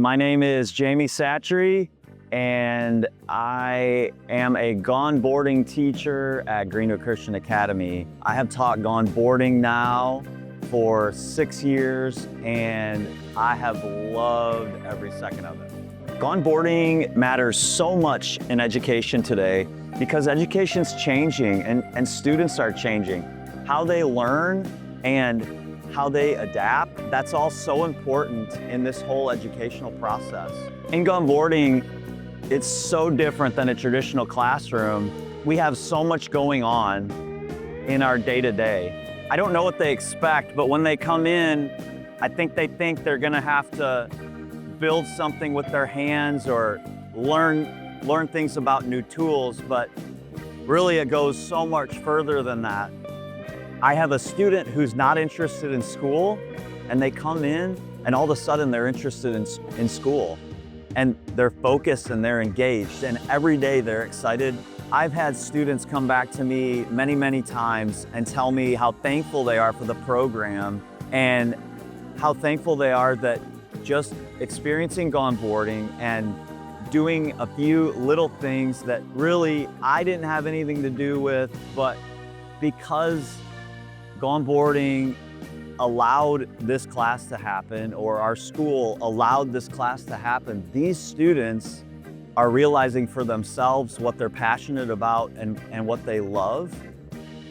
My name is Jaime Satre, and I am a gone boarding teacher at Greenwood Christian Academy. I have taught gone boarding now for 6 years, and I have loved every second of it. Gone boarding matters so much in education today because education's changing and students are changing. How they learn and how they adapt, that's all so important in this whole educational process. In gone boarding, it's so different than a traditional classroom. We have so much going on in our day-to-day. I don't know what they expect, but when they come in, I think they think they're gonna have to build something with their hands or learn things about new tools, but really it goes so much further than that. I have a student who's not interested in school, and they come in and all of a sudden they're interested in school, and they're focused and they're engaged, and every day they're excited. I've had students come back to me many, many times and tell me how thankful they are for the program and how thankful they are that just experiencing gone boarding and doing a few little things that really I didn't have anything to do with, but because gone boarding allowed this class to happen, or our school allowed this class to happen, these students are realizing for themselves what they're passionate about and what they love,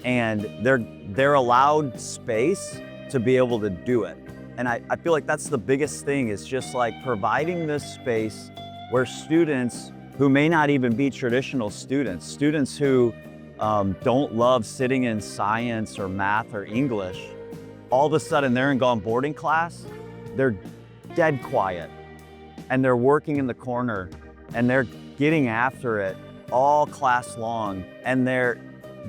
and they're allowed space to be able to do it. And I feel like that's the biggest thing, is just like providing this space where students who may not even be traditional students who don't love sitting in science or math or English, all of a sudden they're in gone boarding class, they're dead quiet, and they're working in the corner, and they're getting after it all class long, and they're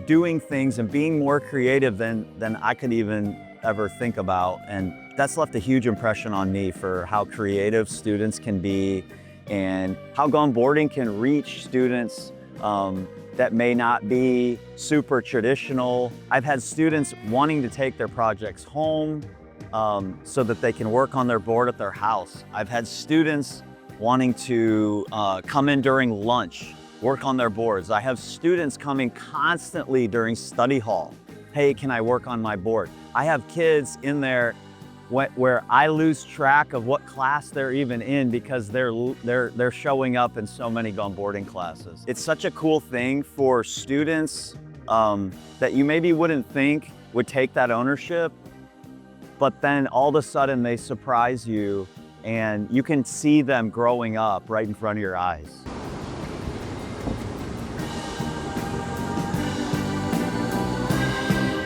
doing things and being more creative than I could even ever think about. And that's left a huge impression on me for how creative students can be and how gone boarding can reach students that may not be super traditional. I've had students wanting to take their projects home so that they can work on their board at their house. I've had students wanting to come in during lunch, work on their boards. I have students coming constantly during study hall. Hey, can I work on my board? I have kids in there where I lose track of what class they're even in because they're showing up in so many gone boarding classes. It's such a cool thing for students that you maybe wouldn't think would take that ownership, but then all of a sudden they surprise you and you can see them growing up right in front of your eyes.